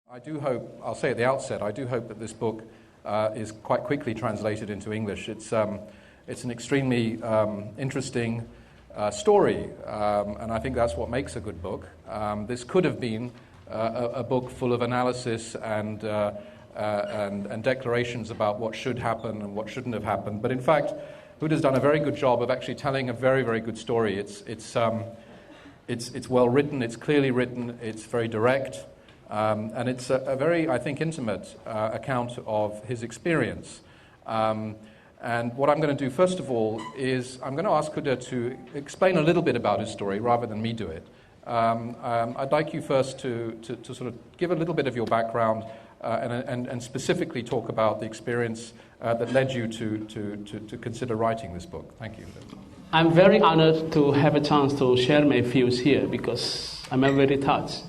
I do hope, I'll say at the outset, I do hope that this book is quite quickly translated into English. It's an extremely interesting story, and I think that's what makes a good book. This could have been a book full of analysis and declarations about what should happen and what shouldn't have happened. But in fact, Huda's done a very good job of actually telling a very, very good story. It's well written, it's clearly written, it's very direct. And it's a very, I think, intimate account of his experience. And what I'm going to do, first of all, is I'm going to ask Huda to explain a little bit about his story rather than me do it. I'd like you first to sort of give a little bit of your background and specifically talk about the experience that led you to consider writing this book. Thank you. I'm very honored to have a chance to share my views here because I'm very touched.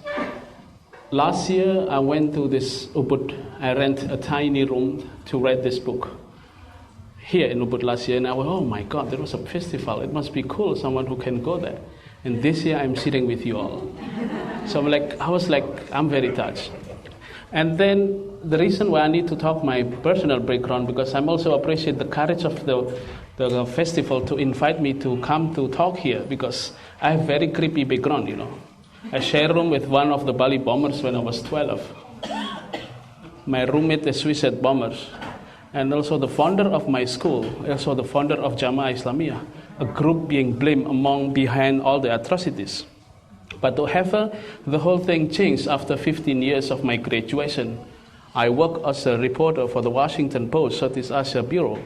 Last year, I went to this Ubud. I rent a tiny room to read this book here in Ubud last year. And I went, oh my God, there was a festival. It must be cool, someone who can go there. And this year, I'm sitting with you all. So I was like, I'm very touched. And then the reason why I need to talk my personal background, because I'm also appreciate the courage of the festival to invite me to come to talk here, because I have very creepy background, you know. I shared a room with one of the Bali bombers when I was 12. My roommate is suicide bombers. And also the founder of my school, also the founder of Jamaah Islamiyah, a group being blamed behind all the atrocities. But however, the whole thing changed after 15 years of my graduation. I worked as a reporter for the Washington Post, Southeast Asia Bureau,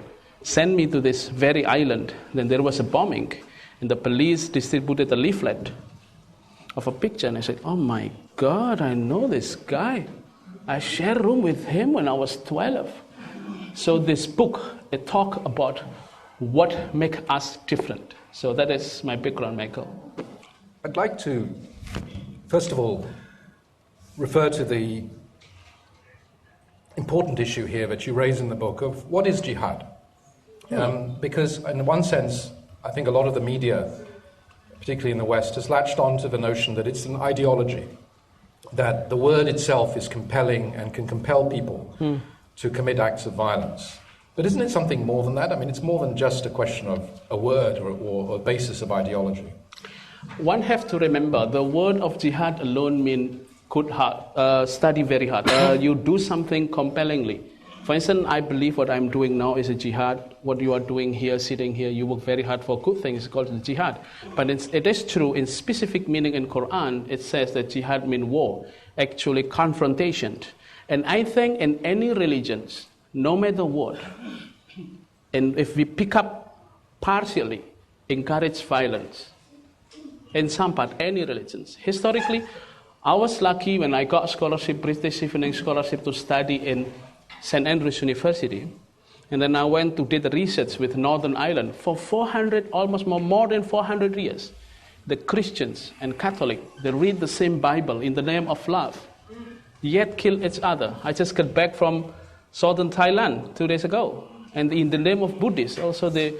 sent me to this very island. Then there was a bombing, and the police distributed a leaflet of a picture, and I said, oh my God, I know this guy. I shared a room with him when I was 12. So this book, it talks about what makes us different. So that is my background, Michael. I'd like to, first of all, refer to the important issue here that you raise in the book of what is jihad? Because in one sense, I think a lot of the media, particularly in the West, has latched on to the notion that it's an ideology, that the word itself is compelling and can compel people to commit acts of violence. But isn't it something more than that? I mean, it's more than just a question of a word or a basis of ideology. One have to remember, the word of jihad alone means study very hard. You do something compellingly. For instance, I believe what I'm doing now is a jihad. What you are doing here, sitting here, you work very hard for good things, it's called jihad. But it is true, in specific meaning in Quran, it says that jihad means war, actually confrontation. And I think in any religions, no matter what, and if we pick up partially, encourage violence, in some part, any religions. Historically, I was lucky when I got scholarship, British Evening Scholarship to study in St. Andrews University, and then I went to do the research with Northern Ireland for 400, almost more than 400 years. The Christians and Catholic, they read the same Bible in the name of love, yet kill each other. I just got back from southern Thailand 2 days ago, and in the name of Buddhists, also they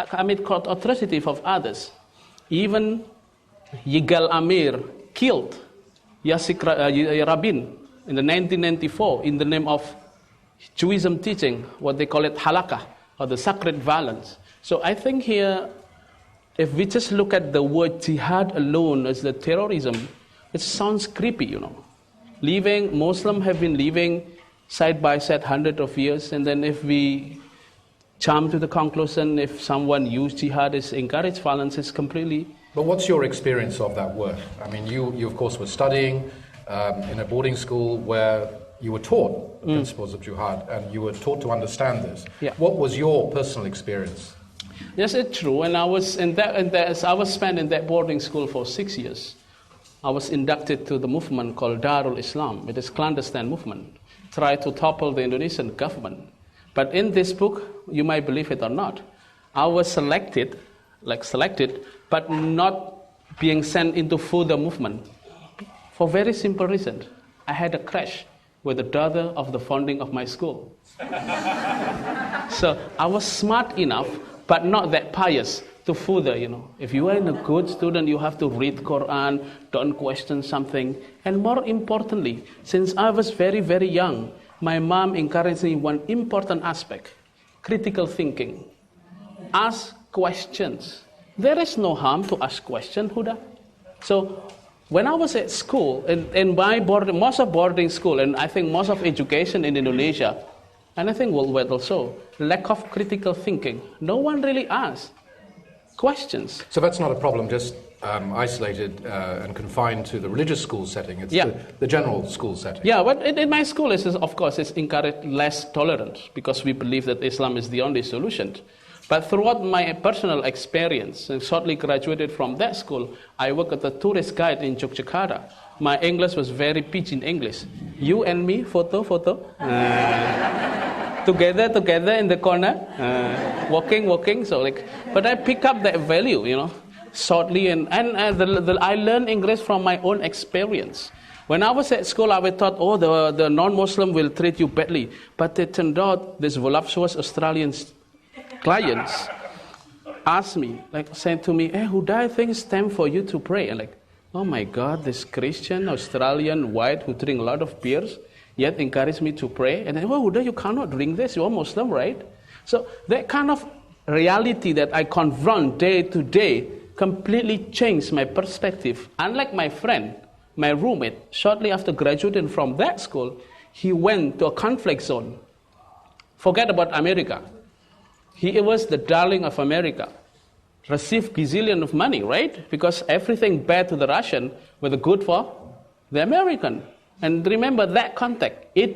commit atrocity of others. Even Yigal Amir killed Yasik Rabin in the 1994 in the name of Judaism teaching, what they call it halakha, or the sacred violence. So I think here, if we just look at the word jihad alone as the terrorism, it sounds creepy, you know. Muslims have been living side by side hundreds of years, and then if we jump to the conclusion, if someone used jihad as encourage violence, it's completely... But what's your experience of that word? I mean, you of course were studying in a boarding school where you were taught the principles of jihad and you were taught to understand this. Yeah. What was your personal experience? Yes, it's true. And I was spent in that boarding school for 6 years. I was inducted to the movement called Darul Islam. It is a clandestine movement. Try to topple the Indonesian government. But in this book, you might believe it or not, I was selected, but not being sent into further movement. For very simple reason, I had a crash with the daughter of the founding of my school. So I was smart enough, but not that pious, to further, If you are a good student, you have to read Quran, don't question something. And more importantly, since I was very, very young, my mom encouraged me one important aspect, critical thinking. Ask questions. There is no harm to ask questions, Huda. So when I was at school, in my most of boarding school, and I think most of education in Indonesia, and I think worldwide also, lack of critical thinking. No one really asks questions. So that's not a problem just isolated and confined to the religious school setting. It's the general school setting. Yeah, but in my school, of course, it's encouraged less tolerance because we believe that Islam is the only solution. But throughout my personal experience, and shortly graduated from that school, I worked as a tourist guide in Yogyakarta. My English was very pidgin English. You and me, photo. Together in the corner, walking. So but I pick up that value, shortly, and I learned English from my own experience. When I was at school, I thought, the non-Muslim will treat you badly. But it turned out this voluptuous Australian clients asked me, saying to me, "Hey, Huda, I think it's time for you to pray." And oh my God, this Christian, Australian, white, who drink a lot of beers, yet encouraged me to pray. And then, Huda, you cannot drink this, you're Muslim, right? So that kind of reality that I confront day to day completely changed my perspective. Unlike my friend, my roommate, shortly after graduating from that school, he went to a conflict zone. Forget about America. He was the darling of America. Received gazillion of money, right? Because everything bad to the Russian was good for the American. And remember that context. It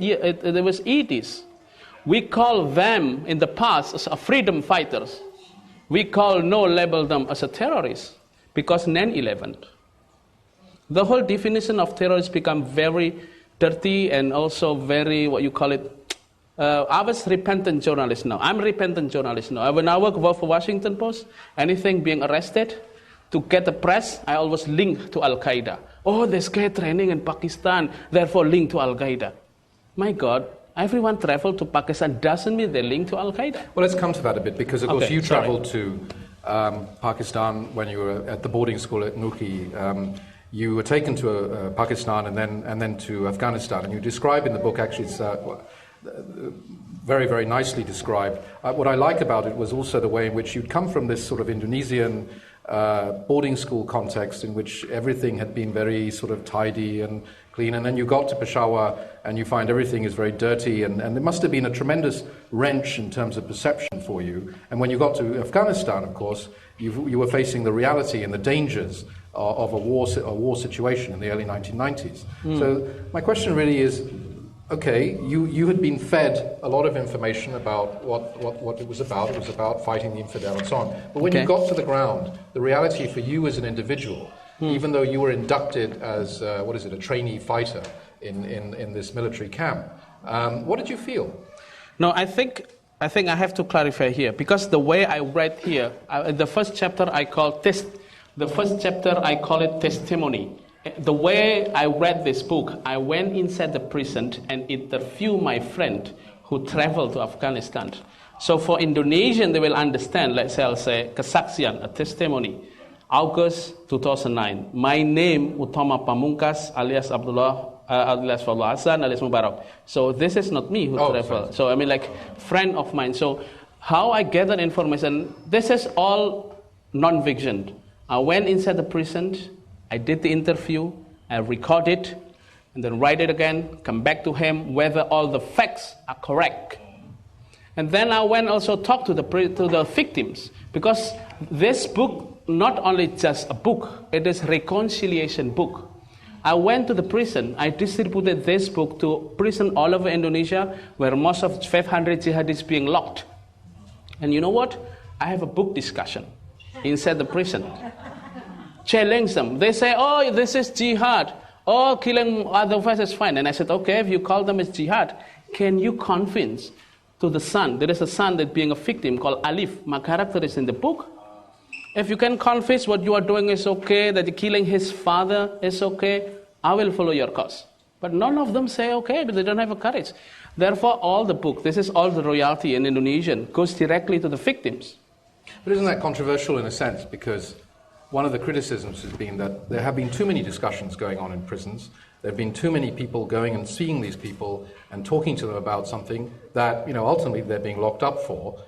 was 80s. We call them in the past as freedom fighters. We label them as a terrorist because 9/11. The whole definition of terrorist become very dirty and also very, I was repentant journalist now. I'm repentant journalist now. When I work for Washington Post, anything being arrested, to get the press, I always link to Al-Qaeda. There's gay training in Pakistan, therefore link to Al-Qaeda. My God, everyone traveled to Pakistan doesn't mean they link to Al-Qaeda. Well, let's come to that a bit, because of course you traveled to Pakistan when you were at the boarding school at Nuki. You were taken to Pakistan and then to Afghanistan, and you describe in the book, actually it's very, very nicely described. What I like about it was also the way in which you'd come from this sort of Indonesian boarding school context in which everything had been very sort of tidy and clean, and then you got to Peshawar and you find everything is very dirty, and there must have been a tremendous wrench in terms of perception for you. And when you got to Afghanistan, of course, you were facing the reality and the dangers of a war situation in the early 1990s. So my question really is, okay, you had been fed a lot of information about what it was about. It was about fighting the infidel and so on. But when you got to the ground, the reality for you as an individual, even though you were inducted as, a trainee fighter in this military camp, what did you feel? No, I think I have to clarify here, because the way I read here, the first chapter I call it testimony. The way I read this book, I went inside the prison and interviewed my friend who traveled to Afghanistan. So for Indonesian, they will understand, I'll say, kesaksian, a testimony. August 2009. My name, Utama Pamungkas, alias Abdullah, alias Fadlul Hasan, alias Mubarak. So this is not me who traveled. So friend of mine. So how I gathered information, this is all non-fiction. I went inside the prison, I did the interview, I recorded it, and then write it again, come back to him, whether all the facts are correct. And then I went also talk to the victims, because this book, not only just a book, it is reconciliation book. I went to the prison, I distributed this book to prison all over Indonesia, where most of 500 jihadists being locked. And you know what? I have a book discussion inside the prison. Challenge them. They say, this is jihad. Killing otherwise is fine. And I said, okay, if you call them as jihad, can you convince to the son? There is a son that being a victim called Alif. My character is in the book. If you can confess what you are doing is okay, that killing his father is okay, I will follow your cause. But none of them say okay, but they don't have a courage. Therefore, all the book, this is all the royalty in Indonesian, goes directly to the victims. But isn't that controversial in a sense? Because one of the criticisms has been that there have been too many discussions going on in prisons. There have been too many people going and seeing these people and talking to them about something that, ultimately they're being locked up for.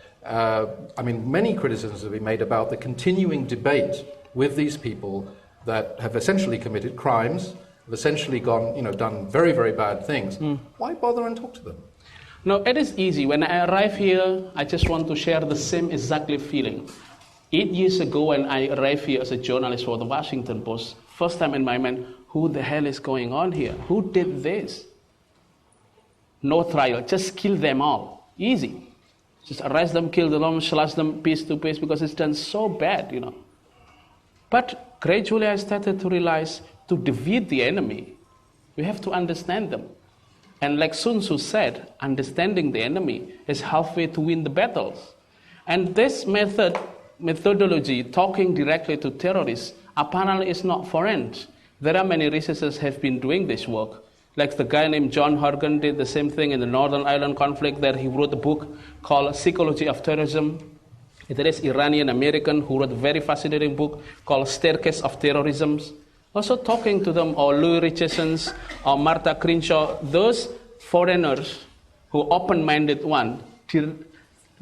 Many criticisms have been made about the continuing debate with these people that have essentially committed crimes, have essentially done very, very bad things. Why bother and talk to them? No, it is easy. When I arrive here, I just want to share the same exactly feeling. 8 years ago, when I arrived here as a journalist for the Washington Post, first time in my mind, who the hell is going on here? Who did this? No trial, just kill them all. Easy. Just arrest them, kill them, slash them piece to piece because it's done so bad, But gradually I started to realize to defeat the enemy, we have to understand them. And like Sun Tzu said, understanding the enemy is halfway to win the battles. And this methodology, talking directly to terrorists, apparently is not foreign. There are many researchers have been doing this work. Like the guy named John Horgan did the same thing in the Northern Ireland conflict. There he wrote a book called Psychology of Terrorism. There is Iranian American who wrote a very fascinating book called Staircase of Terrorism. Also talking to them, or Louis Richardson, or Martha Crenshaw, those foreigners who open-minded one,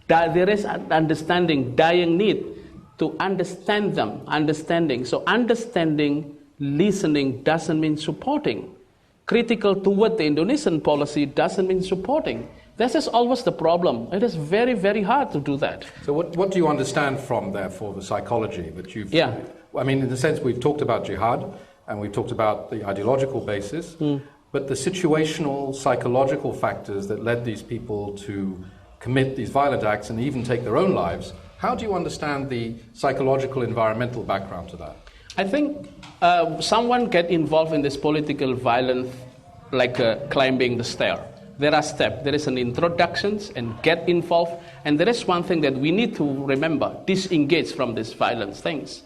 there is an understanding, dying need to understand them, understanding. So understanding, listening doesn't mean supporting. Critical toward the Indonesian policy doesn't mean supporting. This is always the problem. It is very, very hard to do that. So what do you understand from, therefore, the psychology that you've... Yeah. In the sense we've talked about jihad, and we've talked about the ideological basis, but the situational, psychological factors that led these people to commit these violent acts and even take their own lives, how do you understand the psychological, environmental background to that? I think someone get involved in this political violence like climbing the stair. There are steps. There is an introduction and get involved. And there is one thing that we need to remember, disengage from these violent things.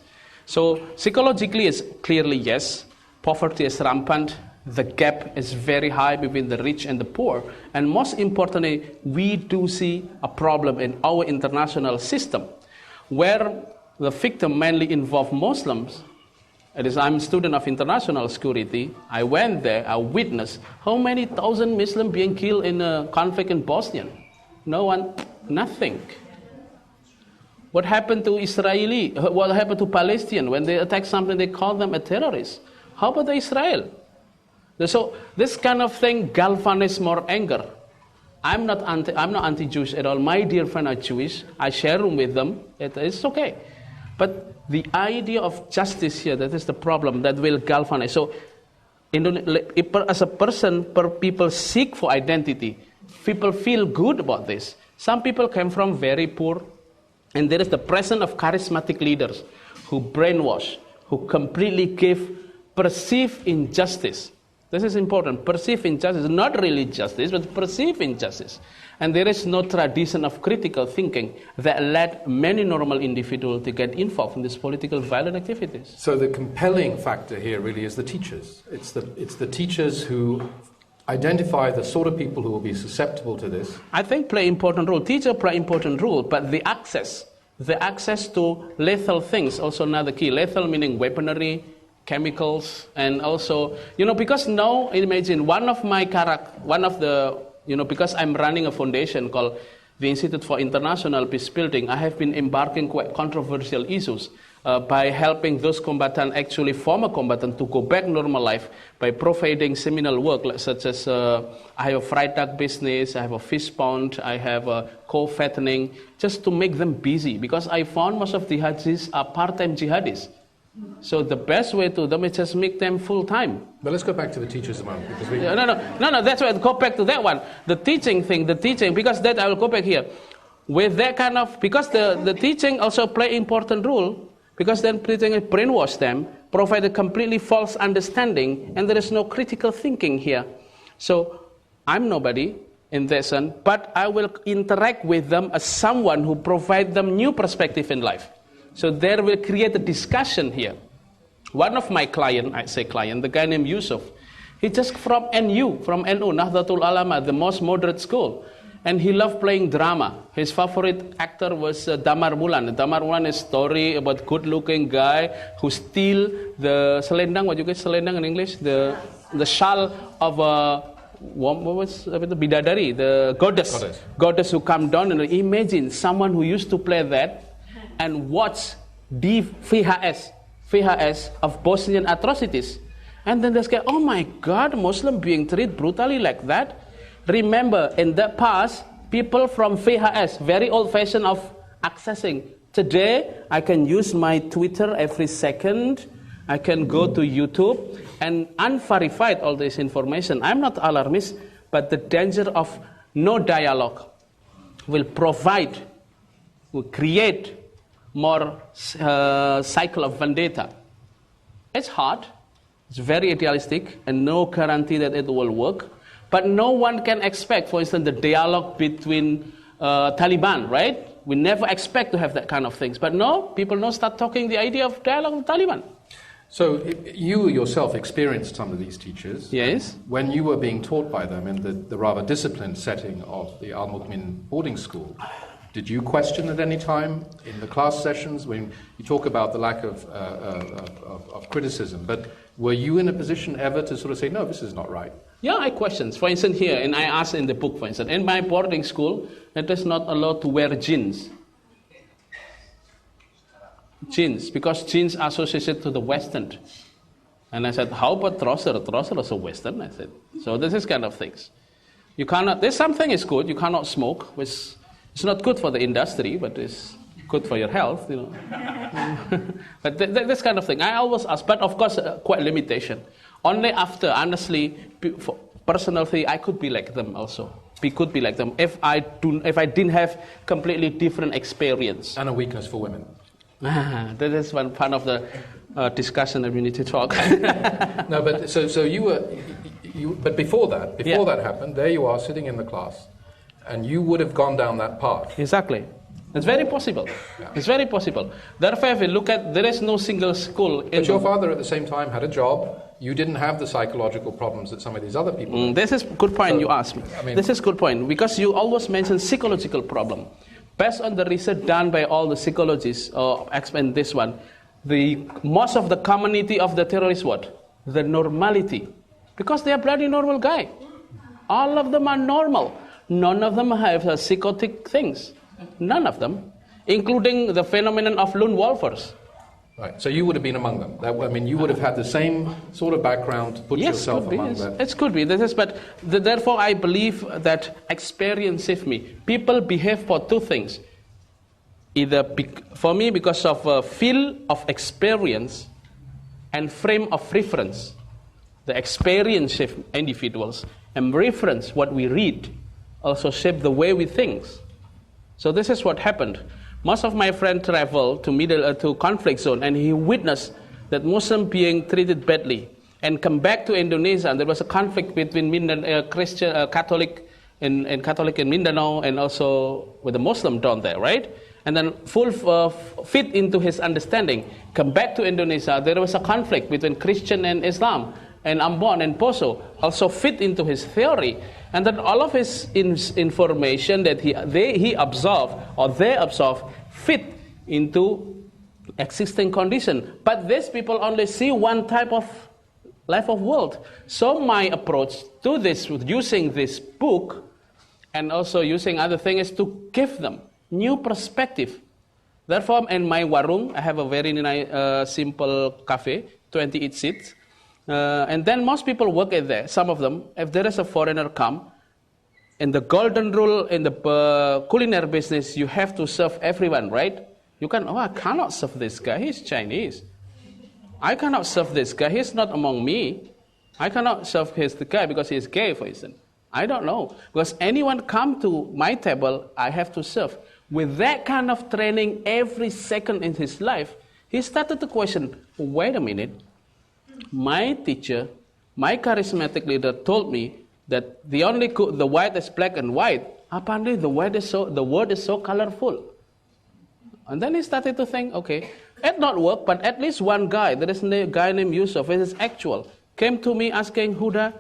So psychologically, it's clearly yes. Poverty is rampant. The gap is very high between the rich and the poor. And most importantly, we do see a problem in our international system where the victim mainly involve Muslims. I'm a student of international security. I went there, I witnessed how many thousand Muslims being killed in a conflict in Bosnia. No one, nothing. What happened to Israeli? What happened to Palestinians? When they attack something, they call them a terrorist. How about Israel? So this kind of thing galvanizes more anger. I'm not anti-Jewish at all. My dear friends are Jewish. I share room with them. It's okay. But the idea of justice here, that is the problem that will galvanize. So as a person, people seek for identity. People feel good about this. Some people came from very poor, and there is the presence of charismatic leaders who brainwash, who completely give perceived injustice. This is important. Perceived injustice, not really justice, but perceived injustice. And there is no tradition of critical thinking that led many normal individuals to get involved in these political violent activities. So the compelling factor here really is the teachers. It's the teachers who identify the sort of people who will be susceptible to this. I think play important role. Teachers play important role, but the access to lethal things also another key. Lethal meaning weaponry, chemicals, and also, because now imagine because I'm running a foundation called the Institute for International Peace Building, I have been embarking quite controversial issues by helping those combatants, actually former combatants, to go back normal life by providing seminal work such as I have a fried duck business, I have a fish pond, I have a co-fattening, just to make them busy, because I found most of the jihadis are part-time jihadis. So the best way to them is just make them full-time. But let's go back to the teachers a moment. Because No, that's why I'll go back to that one. The teaching, because that I will go back here. With that kind of, because the teaching also play important role, because then teaching brainwash them, provide a completely false understanding, and there is no critical thinking here. So I'm nobody in that sense, but I will interact with them as someone who provide them new perspective in life. So there will create a discussion here. One of my client, the guy named Yusuf, he just from NU, Nahdlatul Ulama, the most moderate school. And he loved playing drama. His favorite actor was Damar Mulan. Damar Mulan is a story about good-looking guy who steal the selendang. What you get selendang in English? The shawl of what was the bidadari, the goddess who come down. And imagine someone who used to play that and watch VHS of Bosnian atrocities. And then they say, oh my God, Muslim being treated brutally like that. Remember, in the past, people from VHS, very old-fashioned of accessing. Today, I can use my Twitter every second. I can go to YouTube and unverified all this information. I'm not alarmist, but the danger of no dialogue will create more cycle of vendetta. It's hard, it's very idealistic, and no guarantee that it will work. But no one can expect, for instance, the dialogue between Taliban, right? We never expect to have that kind of things. But no, people now start talking the idea of dialogue with Taliban. So you yourself experienced some of these teachers. Yes. When you were being taught by them in the rather disciplined setting of the Al-Mu'min boarding school, did you question at any time in the class sessions when you talk about the lack of criticism? But were you in a position ever to sort of say, no, this is not right? Yeah, I questioned. For instance, here, and I asked in the book, for instance, in my boarding school, it is not allowed to wear jeans. Jeans, because jeans are associated to the Western. And I said, how about trouser? Trouser is a Western, I said. So this is kind of things. You cannot, there's something is good, you cannot smoke, which it's not good for the industry, but it's good for your health, you know. But this kind of thing, I always ask, but of course, quite limitation. Only after, honestly, personally, I could be like them also. We could be like them if I didn't have completely different experience. And a weakness for women. That is one part of the discussion that we need to talk. No, but so you but before that happened, there you are sitting in the class, and you would have gone down that path. Exactly. It's very possible. Yeah. It's very possible. Therefore, if you look at, there is no single school. But your father at the same time had a job. You didn't have the psychological problems that some of these other people. This is good point you asked me. I mean, this is good point because you always mention psychological problem. Based on the research done by all the psychologists, explain this one, most of the community of the terrorists, what? The normality. Because they are bloody normal guy. All of them are normal. None of them have psychotic things. None of them. Including the phenomenon of lone wolfers. Right, so you would have been among them. You would have had the same sort of background to put yourself among them. It could be. Therefore, I believe that experience saved me. People behave for two things. Either for me because of a feel of experience and frame of reference. The experience shapes individuals, and reference, what we read, also shape the way we think. So this is what happened. Most of my friends traveled to conflict zone, and he witnessed that Muslim being treated badly, and come back to Indonesia. And there was a conflict between Catholic in Mindanao, and also with the Muslim down there, right? And then fit into his understanding. Come back to Indonesia. There was a conflict between Christian and Islam, and Ambon and Poso also fit into his theory. And then all of his information that he absorbed or they absorbed fit into existing condition. But these people only see one type of life of world. So my approach to this, using this book and also using other things, is to give them new perspective. Therefore, in my warung, I have a very nice, simple cafe, 28 seats. And then most people work in there. Some of them, if there is a foreigner come, in the golden rule in the culinary business, you have to serve everyone, right? I cannot serve this guy. He's Chinese. I cannot serve this guy. He's not among me. I cannot serve the guy because he's gay, for instance. I don't know. Because anyone come to my table, I have to serve. With that kind of training every second in his life, he started to question, wait a minute. My teacher, my charismatic leader told me that the white is black and white. Apparently the word is so colorful. And then he started to think, okay, it not work, but at least one guy, there is a guy named Yusuf, it is actual, came to me asking, Huda,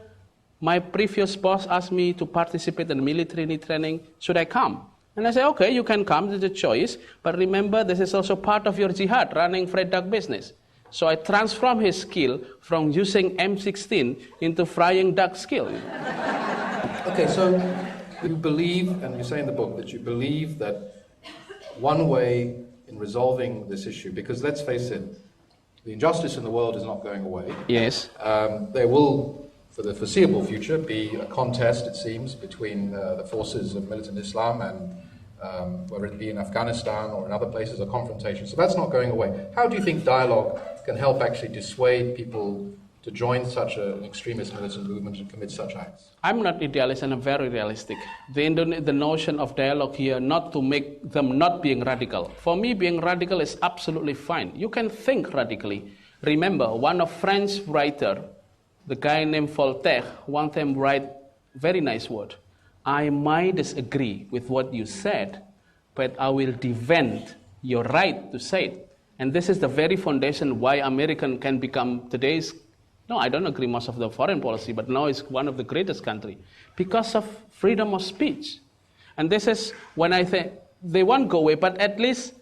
My previous boss asked me to participate in military training. Should I come? And I say, okay, you can come, it's a choice. But remember, this is also part of your jihad, running fried duck business. So I transform his skill from using M16 into frying duck skill. Okay, so you believe, and you say in the book that you believe that one way in resolving this issue, because let's face it, the injustice in the world is not going away. Yes. There will, for the foreseeable future, be a contest, it seems, between the forces of militant Islam and whether it be in Afghanistan or in other places, a confrontation. So that's not going away. How do you think dialogue can help actually dissuade people to join such an extremist militant movement and commit such acts? I'm not idealist and I'm very realistic. The notion of dialogue here, not to make them not being radical. For me, being radical is absolutely fine. You can think radically. Remember, one of French writer, the guy named Voltaire, one time write very nice word. I might disagree with what you said, but I will defend your right to say it. And this is the very foundation why American can become today's. No, I don't agree most of the foreign policy, but now it's one of the greatest country because of freedom of speech. And this is when I think they won't go away, but at least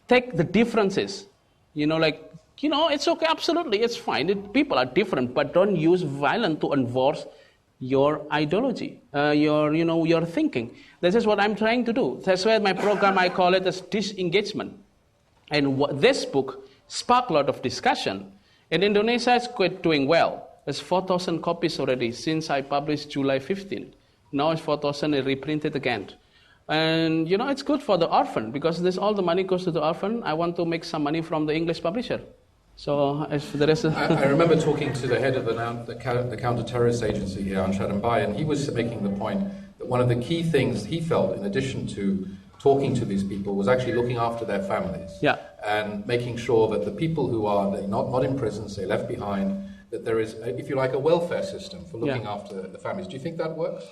take the differences. It's okay, absolutely, it's fine. People are different, but don't use violence to enforce your ideology, your thinking. This is what I'm trying to do. That's why my program, I call it as disengagement. And this book sparked a lot of discussion. In Indonesia, it's quite doing well. There's 4,000 copies already since I published July 15. Now it's 4,000 and reprinted again. And, it's good for the orphan because all the money goes to the orphan. I want to make some money from the English publisher. So if the rest I remember talking to the head of the counter-terrorist agency here, Anshad Mbai, and he was making the point that one of the key things he felt, in addition to talking to these people, was actually looking after their families. Yeah. And making sure that the people who are not in prison, say left behind, that there is, if you like, a welfare system for looking after the families. Do you think that works?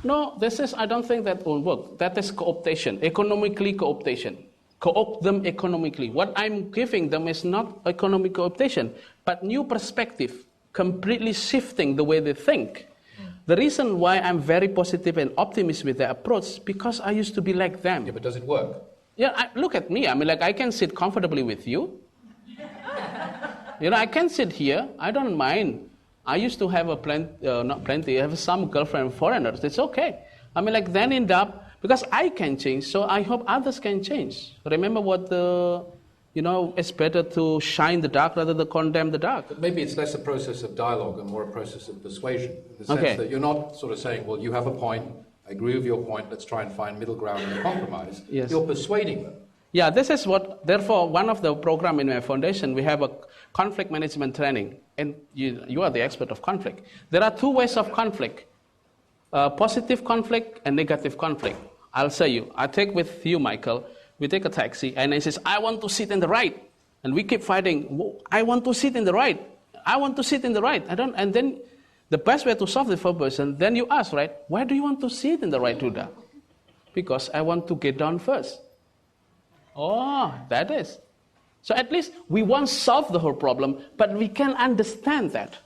No, I don't think that will work. That is co-optation, economically co-optation. Co-opt them economically. What I'm giving them is not economic co-optation, but new perspective, completely shifting the way they think. The reason why I'm very positive and optimistic with their approach is because I used to be like them. Yeah, but does it work? Yeah, look at me. I can sit comfortably with you. I can sit here. I don't mind. I used to have I have some girlfriend foreigners. It's okay. Then end up, because I can change, so I hope others can change. Remember what it's better to shine the dark rather than condemn the dark. But maybe it's less a process of dialogue and more a process of persuasion, in the sense that you're not sort of saying, well, you have a point, I agree with your point, let's try and find middle ground and compromise. Yes. You're persuading them. Yeah, this is therefore, one of the program in my foundation, we have a conflict management training, and you are the expert of conflict. There are two ways of conflict, positive conflict and negative conflict. I'll say you. I take with you, Michael, we take a taxi, and he says, I want to sit in the right. And we keep fighting, I want to sit in the right. I want to sit in the right. And then the best way to solve the first person, then you ask, right, why do you want to sit in the right, Huda? Because I want to get down first. Oh, that is. So at least we won't solve the whole problem, but we can understand that.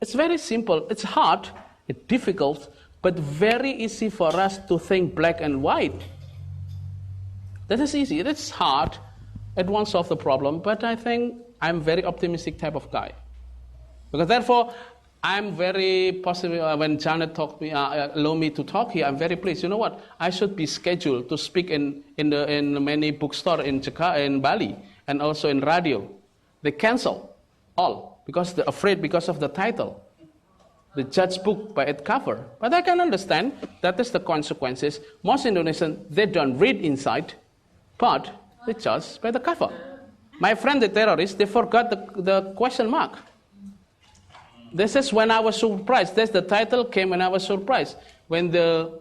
It's very simple. It's hard, it's difficult, but very easy for us to think black and white. That is easy. It's hard. It won't solve the problem, but I think I'm a very optimistic type of guy. Because therefore, I'm very positive. When Janet allow me to talk here, I'm very pleased. You know what? I should be scheduled to speak in many bookstores in Jakarta, in Bali, and also in radio. They cancel all because they're afraid because of the title. The judge book by its cover. But I can understand that is the consequences. Most Indonesians, they don't read inside, but they judge by the cover. My friend, the terrorist, they forgot the question mark. This is when I was surprised. That's the title came when I was surprised. When the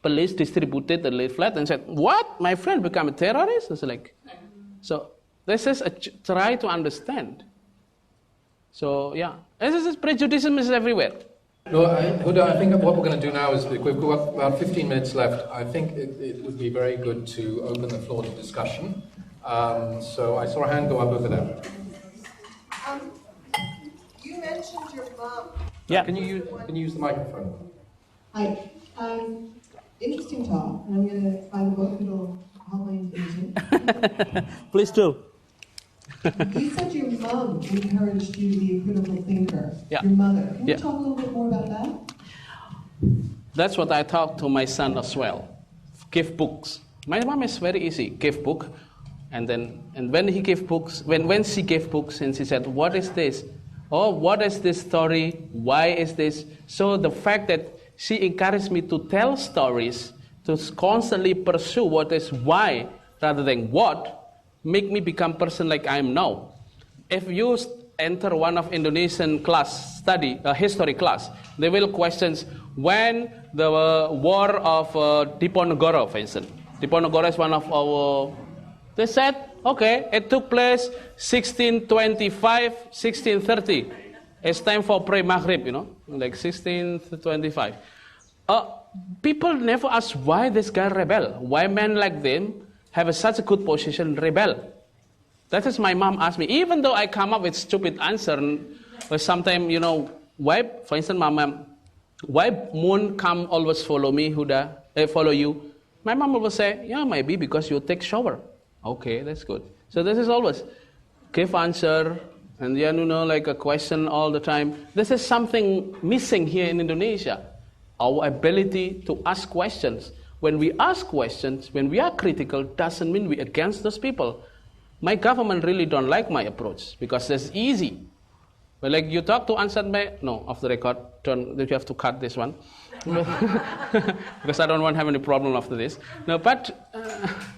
police distributed the leaflet and said, what? My friend became a terrorist? It's like, so this is try to understand. So yeah, this is prejudice is everywhere. No, Huda, I think what we're going to do now is we've got about 15 minutes left. I think it would be very good to open the floor to discussion. So I saw a hand go up over there. You mentioned your mom Yeah. Can you use the microphone? Hi. Interesting talk. I'm going to find a book that'll help my intuition. Please do. You said your mom encouraged you to be a critical thinker. Yeah. Your mother. Can you Yeah. talk a little bit more about that? That's what I talk to my son as well. Give books. My mom is very easy. Give book, and when he gave books, when she gave books, and she said, "What is this? Oh, what is this story? Why is this?" So the fact that she encouraged me to tell stories, to constantly pursue what is why rather than what, make me become person like I am now. If you enter one of Indonesian class study, history class, they will questions when the war of Diponegoro, for instance. Diponegoro is one of our. They said, okay, it took place 1625, 1630. It's time for pray Maghrib, like 1625. People never ask why this guy rebel. Why men like them have such a good position rebel. That is my mom asked me. Even though I come up with stupid answer, sometimes, why, for instance, my mom, why moon come always follow me, Huda, follow you? My mom will say, yeah, maybe because you take shower. Okay, that's good. So this is always give answer, and like a question all the time. This is something missing here in Indonesia. Our ability to ask questions. When we ask questions, when we are critical, doesn't mean we're against those people. My government really don't like my approach because it's easy. But like you talk to answer me, no, off the record, you have to cut this one. Because I don't want to have any problem after this. No, but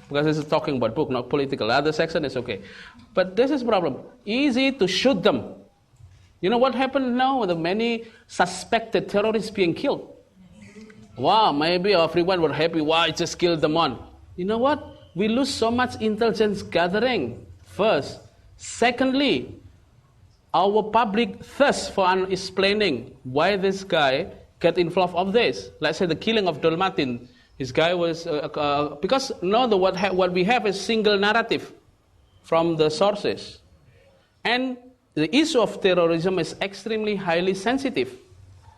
because this is talking about book, not political. The other section is okay. But this is problem. Easy to shoot them. You know what happened now with the many suspected terrorists being killed? Wow, maybe everyone were happy. Wow, I just killed them on. You know what? We lose so much intelligence gathering, first. Secondly, our public thirst for explaining why this guy get involved of this. Let's say the killing of Dolmatin. This guy was, because now what we have is single narrative from the sources. And the issue of terrorism is extremely highly sensitive,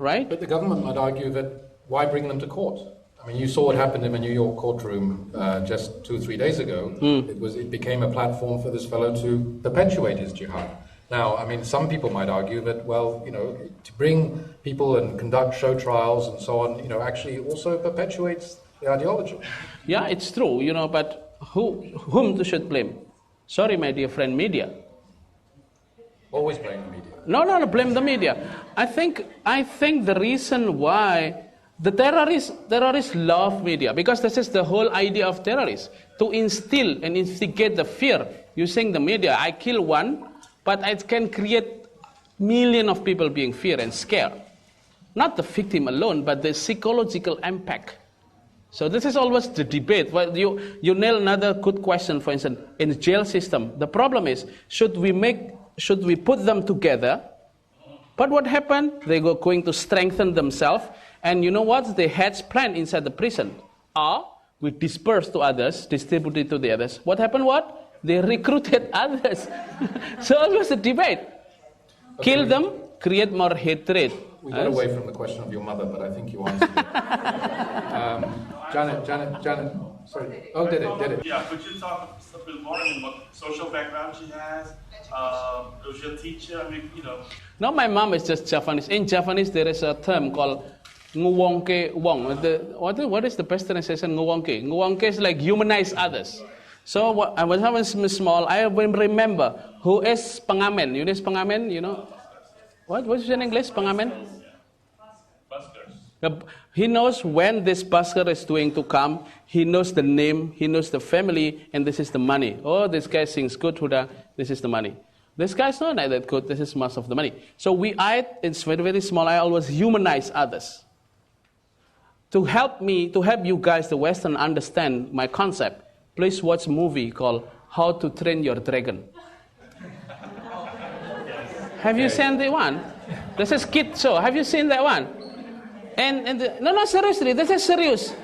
right? But the government might argue that why bring them to court? I mean, you saw what happened in a New York courtroom just 2 or 3 days ago. It became a platform for this fellow to perpetuate his jihad. Now, I mean, some people might argue that, well, to bring people and conduct show trials and so on, actually also perpetuates the ideology. Yeah, it's true, but whom should blame? Sorry, my dear friend, media. Always blame the media. No, blame the media. I think the reason why the terrorists love media, because this is the whole idea of terrorists, to instill and instigate the fear using the media. I kill one, but I can create millions of people being fear and scared. Not the victim alone, but the psychological impact. So this is always the debate. Well, you nail another good question, for instance, in the jail system. The problem is, should we put them together? But what happened? They were going to strengthen themselves. And you know what? They had planned inside the prison. Or we dispersed to others, distributed to the others. What happened? What? They recruited others. So it was a debate. Okay. Kill them, create more hatred. We got away from the question of your mother, but I think you answered it. Janet. Sorry. Oh, did it? Yeah, could you talk a bit more about what social background she has? Was she a teacher? I mean, No, my mom is just Japanese. In Japanese, there is a term called nguwongke wong. What is the best translation? Nguwongke. Nguwongke is like humanize others. So when I was small, I will remember who is pengamen. You know pengamen? What's in English? Pengamen? Buskers. He knows when this busker is going to come. He knows the name. He knows the family, and this is the money. Oh, this guy sings good, Huda. This is the money. This guy's not that good. This is most of the money. So it's very, very small. I always humanize others. To help you guys, the Western, understand my concept, please watch a movie called How to Train Your Dragon. Have you seen that one? This is kid show. Have you seen that one? No, seriously, this is serious.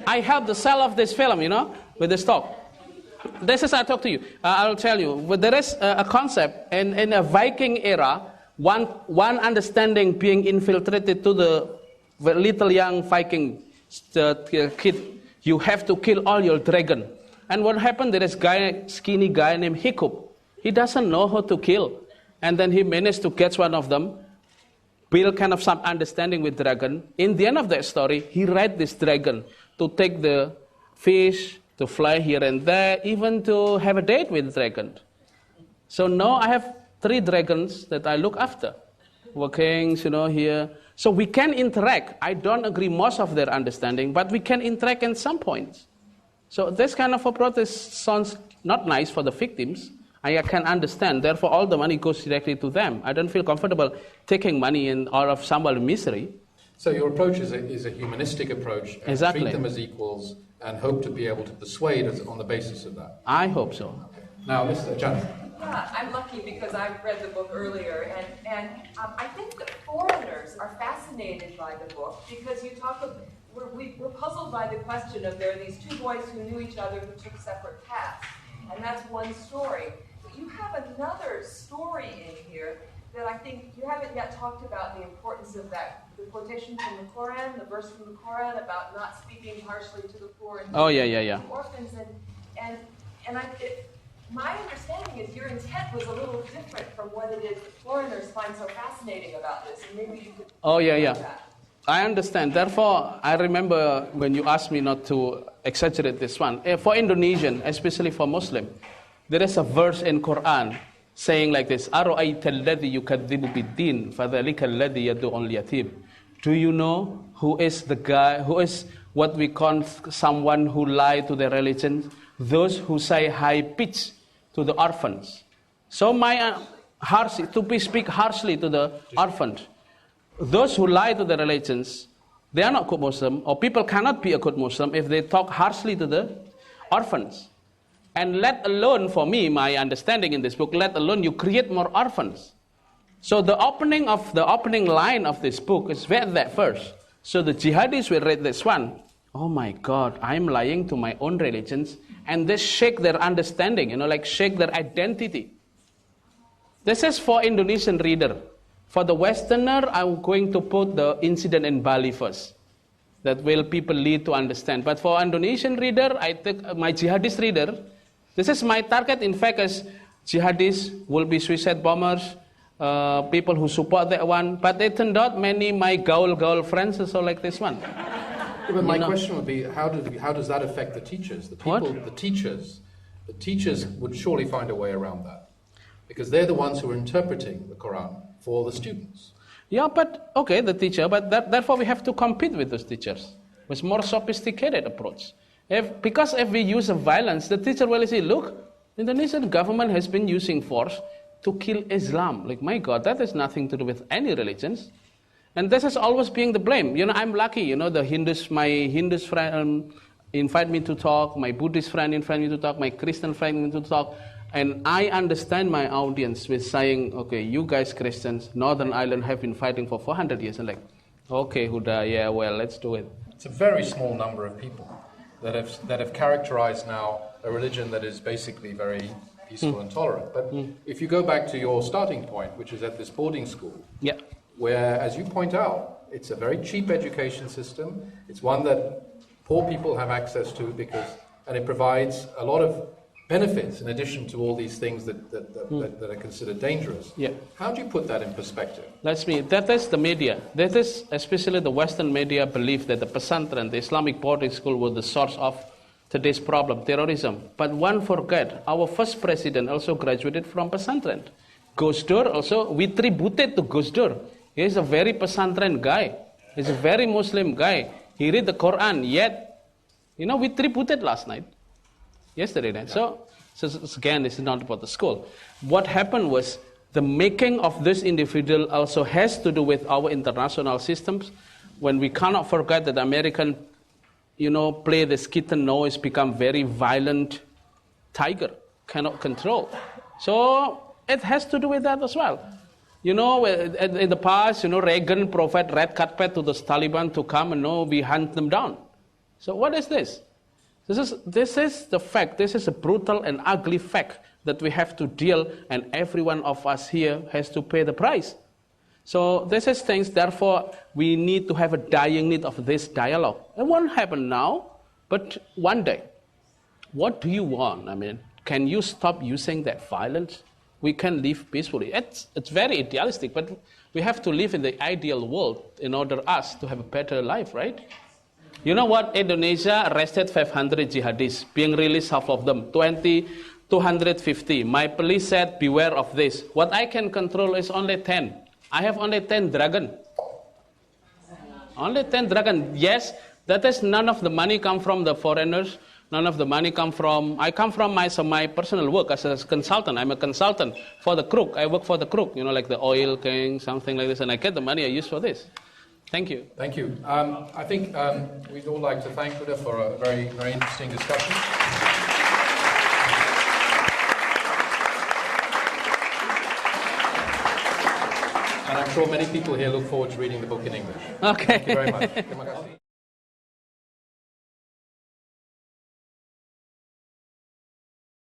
I helped the sell of this film, with the stock. This is I talk to you. I'll tell you. But there is a concept in a Viking era. one understanding being infiltrated to the little young Viking kid, you have to kill all your dragon. And what happened, there is a skinny guy named Hiccup. He doesn't know how to kill. And then he managed to catch one of them, build kind of some understanding with dragon. In the end of that story, he ride this dragon to take the fish, to fly here and there, even to have a date with the dragon. So now I have 3 dragons that I look after, working, here. So we can interact. I don't agree most of their understanding, but we can interact at some points. So this kind of approach sounds not nice for the victims. I can understand. Therefore, all the money goes directly to them. I don't feel comfortable taking money out of someone's misery. So your approach is a humanistic approach, and Exactly. treat them as equals, and hope to be able to persuade us on the basis of that. I hope so. Now, Mr. Janet. Yeah, I'm lucky because I read the book earlier, and I think that foreigners are fascinated by the book because you talk of, we're puzzled by the question of there are these 2 boys who knew each other who took separate paths, and that's one story. But you have another story in here that I think you haven't yet talked about the importance of that, the quotation from the Quran, the verse from the Quran about not speaking harshly to the poor and orphans, my understanding is your intent was a little different from what it is that foreigners find so fascinating about this, and maybe you could that. I understand. Therefore, I remember when you asked me not to exaggerate this one. For Indonesian, especially for Muslim, there is a verse in Quran saying like this, أَرَأَيْتَ الَّذِي يُكَذِّبُ بِالدِّينِ فَذَلِكَ الَّذِي يَدُعُ الْيَتِيمِ. Do you know who is the guy, who is what we call someone who lie to their religion? Those who say high pitch to the orphans. So to speak harshly to the orphans. Those who lie to their religions, they are not good Muslim, or people cannot be a good Muslim if they talk harshly to the orphans. And let alone, for me, my understanding in this book, let alone you create more orphans. So the opening line of this book is read that first. So the jihadis will read this one. Oh my God, I'm lying to my own religions, and they shake their understanding, shake their identity. This is for Indonesian reader. For the Westerner, I'm going to put the incident in Bali first. That will people lead to understand. But for Indonesian reader, I think my jihadist reader, this is my target. In fact, as jihadists will be suicide bombers, people who support that one. But it turned out many my gaul friends also like this one. But my question would be, how does that affect the teachers? The teachers would surely find a way around that, because they're the ones who are interpreting the Quran for the students. Yeah, but okay, the teacher, but therefore we have to compete with those teachers with more sophisticated approach. Because if we use violence, the teacher will say, look, Indonesian government has been using force to kill Islam. Like, my God, that has nothing to do with any religions. And this is always being the blame. I'm lucky, the Hindus, my Hindus friend invite me to talk, my Buddhist friend invite me to talk, my Christian friend invite me to talk. And I understand my audience with saying, okay, you guys Christians, Northern Ireland have been fighting for 400 years. And like, okay, Huda, yeah, well, let's do it. It's a very small number of people that have characterized now a religion that is basically very peaceful and tolerant. But if you go back to your starting point, which is at this boarding school, where, as you point out, it's a very cheap education system. It's one that poor people have access to and it provides a lot of benefits in addition to all these things that are considered dangerous. Yeah. How do you put that in perspective? That is the media. That is especially the Western media believe that the pesantren, the Islamic boarding school, was the source of today's problem, terrorism. But one forget, our first president also graduated from pesantren. Gus Dur also, we tributed to Gus Dur. He's a very pesantren guy. He's a very Muslim guy. He read the Quran, yet, we tributed last night. Yesterday night. So again, this is not about the school. What happened was the making of this individual also has to do with our international systems. When we cannot forget that American, play this kitten noise, become very violent tiger, cannot control. So it has to do with that as well. In the past, Reagan provided red carpet to the Taliban to come and we hunt them down. So what is this? This is the fact. This is a brutal and ugly fact that we have to deal, and every one of us here has to pay the price So this is things, therefore, we need to have a dying need of this dialogue. It won't happen now, but one day. What do you want? I mean, can you stop using that violence? We can live peacefully. It's very idealistic, but we have to live in the ideal world in order us to have a better life, right? You know what? Indonesia arrested 500 jihadists, being released half of them, 250. My police said, beware of this. What I can control is only 10. I have only 10 dragon. Only 10 dragon. Yes, that is none of the money come from the foreigners. None of the money come from, I come from my personal work as a consultant. I'm a consultant for the crook. I work for the crook, like the oil king, something like this, and I get the money I use for this. Thank you. Thank you. I think we'd all like to thank Huda for a very, very interesting discussion. And I'm sure many people here look forward to reading the book in English. Okay. Thank you very much. Terima kasih.